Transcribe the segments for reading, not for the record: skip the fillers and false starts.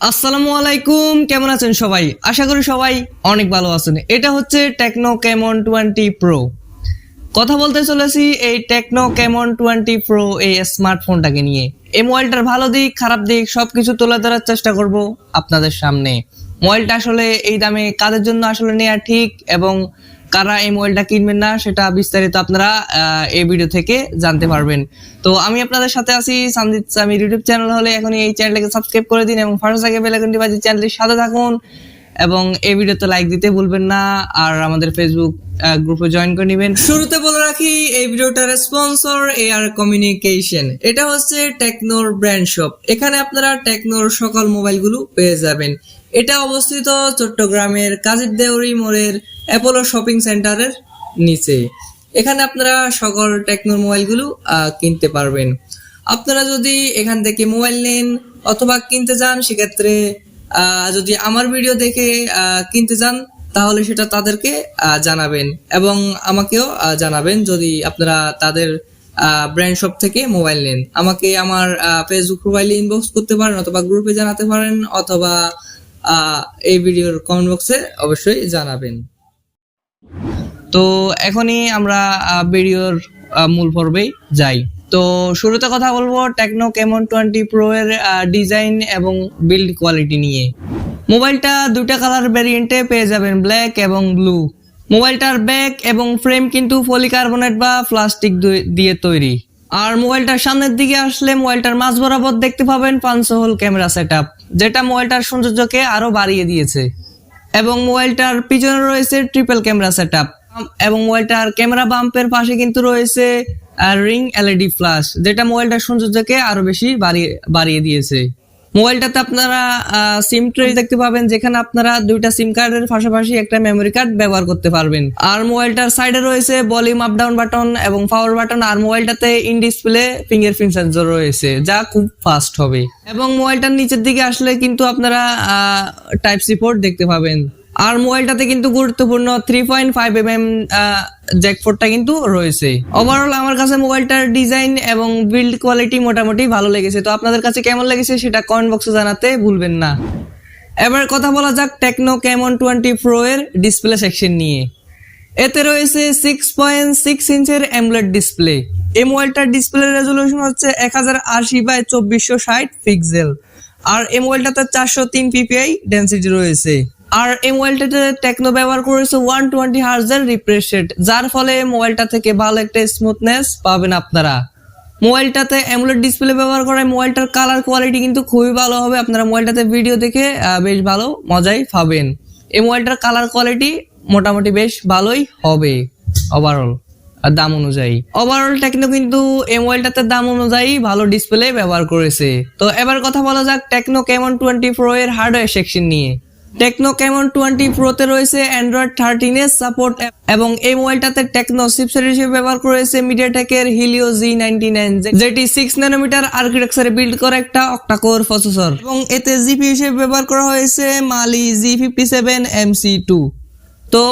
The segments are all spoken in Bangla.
আসসালামু আলাইকুম, কেমন আছেন সবাই? আশা করি সবাই অনেক ভালো আছেন। এটা হচ্ছে টেকনো ক্যামন 20 প্রো। কথা বলতে চলেছি এই টেকনো ক্যামন 20 প্রো এই স্মার্টফোনটাকে নিয়ে। এই মোবাইলটার ভালো দিক খারাপ দিক সবকিছু তুলে ধরার চেষ্টা করব আপনাদের সামনে। মোবাইলটা আসলে এই দামে কাদের জন্য আসলে নেওয়া ঠিক এবং কারা এই মোবাইলটা কিনবেন না সেটা বিস্তারিত আপনারা এই ভিডিও থেকে জানতে পারবেন। তো আমি আপনাদের সাথে আছি সঞ্জিদ সামির ইউটিউব চ্যানেল হলে এখনই এই চ্যানেলটাকে সাবস্ক্রাইব করে দিন এবং ফার্স্ট আগে বেল আইকনটি বাজিয়ে চ্যানেলটির সাথে থাকুন এবং এই ভিডিওতে লাইক দিতে ভুলবেন না আর আমাদের ফেসবুক গ্রুপে জয়েন করে নেবেন। শুরুতে বলে রাখি এই ভিডিওটার স্পন্সর এআর কমিউনিকেশন। এটা হচ্ছে টেকনোর ব্র্যান্ড শপ। এখানে আপনারা টেকনোর সকল মোবাইলগুলো পেয়ে যাবেন। এটা অবস্থিত চট্টগ্রামের কাজীর দেউরি মোড়ের অ্যাপোলো শপিং সেন্টারের নিচে। এখানে আপনারা সকল টেকনোর মোবাইলগুলো কিনতে পারবেন। আপনারা যদি এখান থেকে মোবাইল নেন অথবা কিনতে যান সেক্ষেত্রে যদি আমার ভিডিও দেখে কিনতে যান তাহলে সেটা তাদেরকে জানাবেন এবং আমাকেও জানাবেন যদি আপনারা তাদের ব্র্যান্ড শপ থেকে মোবাইল নেন। আমাকে আমার ফেসবুক প্রোফাইলে ইনবক্স করতে পারেন অথবা গ্রুপে জানাতে পারেন অথবা এই ভিডিওর কমেন্ট বক্সে অবশ্যই জানাবেন। তো এখনই আমরা ভিডিওর মূল পর্বে যাই। তো শুরুতে কথা বলবো টেকনো ক্যামন 20 প্রো এর ডিজাইন এবং বিল্ড কোয়ালিটি নিয়ে। মোবাইলটা দুইটা কালার ভ্যারিয়েন্টে পেয়ে যাবেন, ব্ল্যাক এবং ব্লু। মোবাইলটার ব্যাক এবং ফ্রেম কিন্তু পলিকার্বনেট বা প্লাস্টিক দিয়ে তৈরি। আর মোবাইলটার সামনের দিকে আসলে মোবাইলটার মাঝ বরাবর দেখতে পাবেন 500 হোল ক্যামেরা সেটআপ, যেটা মোবাইলটার সৌন্দর্যকে আরো বাড়িয়ে দিয়েছে। এবং মোবাইলটার পিছনে রয়েছে ট্রিপল ক্যামেরা সেটআপ এবং মোবাইলটার ক্যামেরা বাম্পের পাশে কিন্তু রয়েছে রিং এলইডি ফ্ল্যাশ, যেটা মোবাইলটার সৌন্দর্যকে আরো বেশি বাড়িয়ে দিয়েছে। মোবাইলটাতে আপনারা সিম ট্রে দেখতে পাবেন, যেখানে আপনারা দুইটা সিম কার্ডের পাশাপাশি একটা মেমোরি কার্ড ব্যবহার করতে পারবেন। আর মোবাইলটার সাইডে রয়েছে ভলিউম আপ ডাউন বাটন এবং পাওয়ার বাটন। আর মোবাইলটাতে ইন ডিসপ্লে ফিঙ্গারপ্রিন্ট সেন্সর রয়েছে, যা খুব ফাস্ট হবে। এবং মোবাইলটার নিচের দিকে আসলে কিন্তু আপনারা টাইপ সি পোর্ট দেখতে পাবেন। আর মোবাইলটাতে কিন্তু গুরুত্বপূর্ণ 3.5mm জ্যাক পোর্টটা কিন্তু রয়েছে। ওভারঅল আমার কাছে মোবাইলটার ডিজাইন এবং বিল্ড কোয়ালিটি মোটামুটি ভালো লেগেছে। তো আপনাদের কাছে কেমন লেগেছে সেটা কমেন্ট বক্সে জানাতে ভুলবেন না। এবার কথা বলা যাক টেকনো ক্যামন 20 প্রো এর ডিসপ্লে সেকশন নিয়ে। এতে রয়েছে 6.6 ইঞ্চের অ্যামোলেড ডিসপ্লে। এই মোবাইলটার ডিসপ্লে রেজলিউশন হচ্ছে 1080x2460 পিক্সেল। আর এই মোবাইলটাতে 403 ppi ডেনসিটি রয়েছে। আর এই মোবাইলটাতে টেকনো ব্যবহার করেছে 120 হার্টজের রিফ্রেশ রেট, যার ফলে মোবাইলটা থেকে ভালো একটা স্মুথনেস পাবেন আপনারা। মোবাইলটাতে অ্যামোলেড ডিসপ্লে ব্যবহার করায় মোবাইলটার কালার কোয়ালিটি কিন্তু খুবই ভালো হবে। আপনারা মোবাইলটাতে ভিডিও দেখে বেশ ভালো মজাই পাবেন। এই মোবাইলটার কালার কোয়ালিটি মোটামুটি বেশ ভালোই হবে ওভারঅল দাম অনুযায়ী। ওভারঅল টেকনো কিন্তু এই মোবাইলটাতে দাম অনুযায়ী ভালো ডিসপ্লে ব্যবহার করেছে। তো এবার কথা বলা যাক টেকনো ক্যামন 20 প্রো এর হার্ডওয়্যার সেকশন নিয়ে। টেকনো ক্যামন 20 প্রোতে রয়েছে অ্যান্ড্রয়েড 13 এর সাপোর্ট এবং এই মোবাইলটাতে টেকনো চিপসেট হিসেবে ব্যবহার করেছে মিডিয়াটেকের হিলিও G99, যেটি 6 ন্যানোমিটার আর্কিটেকচারে বিল্ড করা একটা অক্টাকোর প্রসেসর। এবং এতে জিপি হিসেবে ব্যবহার করা হয়েছে মালি G57 MC2। তো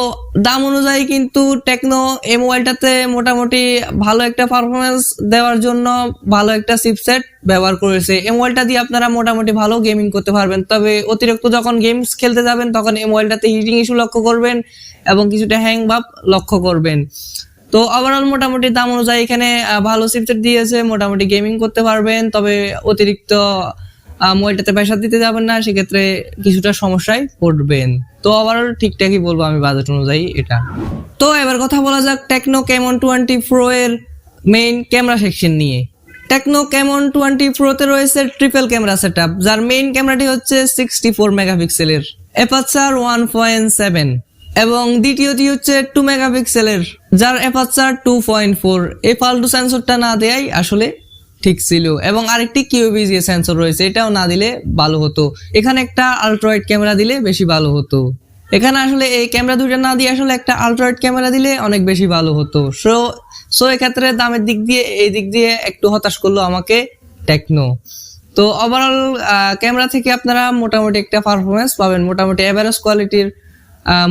দাম অনুযায়ী কিন্তু টেকনো এই মোবাইলটাতে মোটামুটি ভালো একটা পারফরমেন্স দেওয়ার জন্য ভালো একটা চিপসেট ব্যবহার করেছে। এই মোবাইলটা দিয়ে আপনারা মোটামুটি ভালো গেমিং করতে পারবেন। তবে অতিরিক্ত যখন গেমস খেলতে যাবেন তখন এই মোবাইলটাতে হিটিং ইস্যু লক্ষ্য করবেন এবং কিছুটা হ্যাং ভাব লক্ষ্য করবেন। তো ওভারঅল মোটামুটি দাম অনুযায়ী এখানে ভালো চিপসেট দিয়েছে, মোটামুটি গেমিং করতে পারবেন। তবে অতিরিক্ত মোবাইলটাতে পয়সা দিতে যাবেন না, সেক্ষেত্রে কিছুটা সমস্যায় পড়বেন। তো ওভারঅল ঠিকঠাকই বলবো আমি বাজেট অনুযায়ী এটা। তো এবার কথা বলা যাক টেকনো ক্যামন 20 প্রো এর মেইন ক্যামেরা সেকশন নিয়ে। টেকনো ক্যামন 20 প্রোতে রয়েছে ট্রিপল ক্যামেরা সেটআপ, যার মেইন ক্যামেরাটি হচ্ছে 64 মেগাপিক্সেলের অ্যাপারচার 1.7 এবং দ্বিতীয়টি হচ্ছে 2 মেগাপিক্সেলের, যার অ্যাপারচার 2.4। এই ফালতু সেন্সরটা না দেয়াই আসলে ঠিক ছিল। এবং আরেকটি কিউবিজি সেন্সর রয়েছে, এটাও না দিলে ভালো হতো। এখানে একটা আল্ট্রাওয়াইড ক্যামেরা দিলে বেশি ভালো হতো। এখানে আসলে এই ক্যামেরা দুইটা না দিয়ে আসলে একটা আল্ট্রাওয়াইড ক্যামেরা দিলে অনেক বেশি ভালো হতো। সো এক্ষেত্রে দামের দিক দিয়ে এই দিক দিয়ে একটু হতাশ করলো আমাকে টেকনো। তো ওভারঅল ক্যামেরা থেকে আপনারা মোটামুটি একটা পারফরমেন্স পাবেন, মোটামুটি এভারেজ কোয়ালিটির,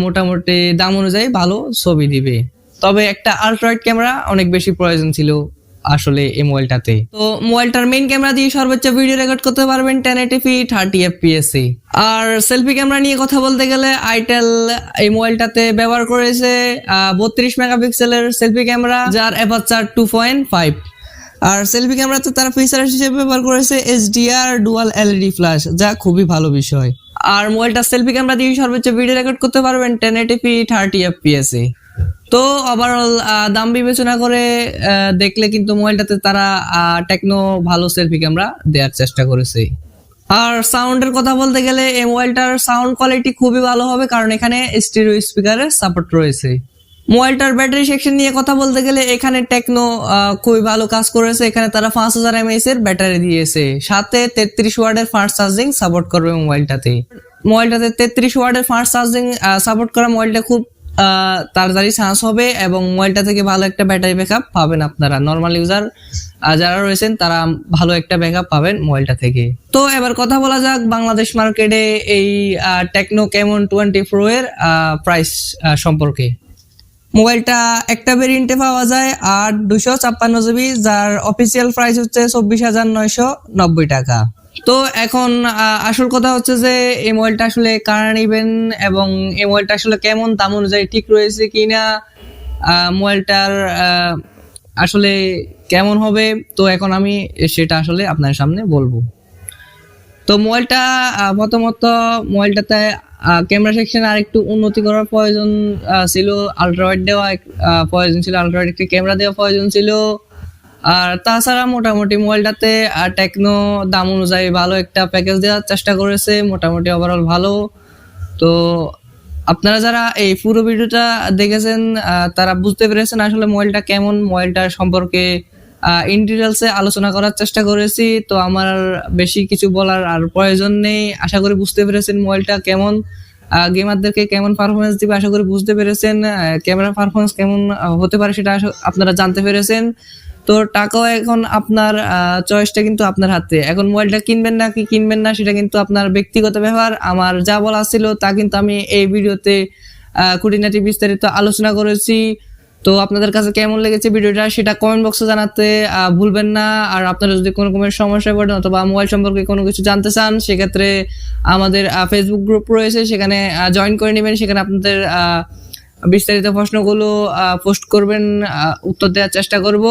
মোটামুটি দাম অনুযায়ী ভালো ছবি দিবে। তবে একটা আল্ট্রাওয়াইড ক্যামেরা অনেক বেশি প্রয়োজন ছিল আসলে এই মোবাইলটাতে। তো মোবাইলটার মেইন ক্যামেরা দিয়ে সর্বোচ্চ ভিডিও রেকর্ড করতে পারবেন 1080p 30fps এ। আর সেলফি ক্যামেরা নিয়ে কথা বলতে গেলে আইটেল এই মোবাইলটাতে ব্যবহার করেছে 32 মেগাপিক্সেলের সেলফি ক্যামেরা, যার অ্যাপারচার 2.5। আর সেলফি ক্যামেরাতে তারা ফিচার হিসেবে ব্যবহার করেছে HDR ডুয়াল LED ফ্ল্যাশ, যা খুবই ভালো বিষয়। আর মোবাইলটা সেলফি ক্যামেরা দিয়ে সর্বোচ্চ ভিডিও রেকর্ড করতে পারবেন 1080p 30fps এ। তো ওভারঅল দাম বিবেচনা করে দেখলে কিন্তু মোবাইলটাতে তারা টেকনো ভালো সেলফি ক্যামেরা দেওয়ার চেষ্টা করেছে। আর সাউন্ডের কথা বলতে গেলে এই মোবাইলটার সাউন্ড কোয়ালিটি খুবই ভালো হবে, কারণ এখানে স্টেরিও স্পিকারের সাপোর্ট রয়েছে। মোবাইলটার ব্যাটারি সেকশন নিয়ে কথা বলতে গেলে এখানে টেকনো খুবই ভালো কাজ করেছে। এখানে তারা 5000 mAh এর ব্যাটারি দিয়েছে, সাথে 33 ওয়াটের ফাস্ট চার্জিং সাপোর্ট করবে মোবাইলটাতে। 33 ওয়াটের ফাস্ট চার্জিং সাপোর্ট করা মোবাইলটা খুব তাড়াতাড়ি চার্জ হবে এবং মোবাইলটা থেকে ভালো একটা ব্যাটারি ব্যাকআপ পাবেন আপনারা। নর্মাল ইউজার যারা রয়েছেন তারা ভালো একটা ব্যাকআপ পাবেন মোবাইলটা থেকে। তো এবার কথা বলা যাক বাংলাদেশ মার্কেটে এই টেকনো ক্যামন 20 প্রো এর প্রাইস সম্পর্কে। মোবাইলটা একটা ভেরিয়েন্টে পাওয়া যায় 8/256 GB, যার অফিসিয়াল প্রাইস হচ্ছে 24,990 টাকা। তো এখন আসল কথা হচ্ছে যে এই মোবাইলটা আসলে কারা নেবেন এবং এই মোবাইলটা আসলে কেমন দাম অনুযায়ী ঠিক রয়েছে কিনা, মোবাইলটার আসলে কেমন হবে, তো এখন আমি সেটা আসলে আপনার সামনে বলবো। তো মোবাইলটা প্রথমত মোবাইলটাতে ক্যামেরা সেকশন আর একটু উন্নতি করার প্রয়োজন ছিল, আলট্রাওয়াইড দেওয়া প্রয়োজন ছিল, আলট্রাওয়াইড একটি ক্যামেরা দেওয়া প্রয়োজন ছিল। আর তাছাড়া মোটামুটি মোবাইলটাতে টেকনো দাম অনুযায়ী ভালো একটা প্যাকেজ দেওয়ার চেষ্টা করেছে, মোটামুটি ওভারঅল ভালো। তো আপনারা যারা এই পুরো ভিডিওটা দেখেছেন তারা বুঝতে পেরেছেন আসলে মোবাইলটা কেমন। মোবাইলটার সম্পর্কে ইন ডিটেলসে আলোচনা করার চেষ্টা করেছি, তো আমার বেশি কিছু বলার আর প্রয়োজন নেই। আশা করি বুঝতে পেরেছেন মোবাইলটা কেমন, গেমারদেরকে কেমন পারফরমেন্স দিবে আশা করি বুঝতে পেরেছেন, ক্যামেরা পারফরমেন্স কেমন হতে পারে সেটা আপনারা জানতে পেরেছেন। তো টাকাও এখন আপনার চয়েসটা কিন্তু আপনার হাতে। এখন মোবাইলটা কিনবেন না কি কিনবেন না সেটা কিন্তু আপনার ব্যক্তিগত ব্যাপার। আমার যা বলা ছিল তা কিন্তু আমি এই ভিডিওতে খুঁটিনাটি বিস্তারিত আলোচনা করেছি। তো আপনাদের কাছে কেমন লেগেছে ভিডিওটা সেটা কমেন্ট বক্সে জানাতে ভুলবেন না। আর আপনারা যদি কোনো রকমের সমস্যায় পড়েন অথবা মোবাইল সম্পর্কে কোনো কিছু জানতে চান, সেক্ষেত্রে আমাদের ফেসবুক গ্রুপ রয়েছে, সেখানে জয়েন করে নেবেন। সেখানে আপনাদের বিস্তারিত প্রশ্নগুলো পোস্ট করবেন, উত্তর দেওয়ার চেষ্টা করব।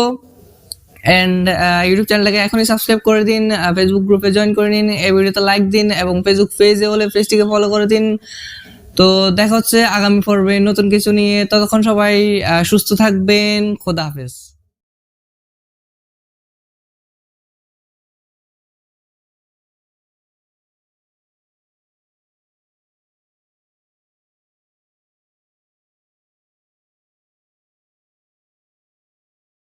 এন্ড ইউটিউব চ্যানেলটাকে এখনই সাবস্ক্রাইব করে দিন, ফেসবুক গ্রুপে জয়েন করে নিন, এই ভিডিওতে লাইক দিন এবং ফেসবুক পেজে হলে পেজটিকে ফলো করে দিন। তো দেখা হচ্ছে আগামী পর্বে নতুন কিছু নিয়ে। ততক্ষণ সবাই সুস্থ থাকবেন। খোদা হাফেজ।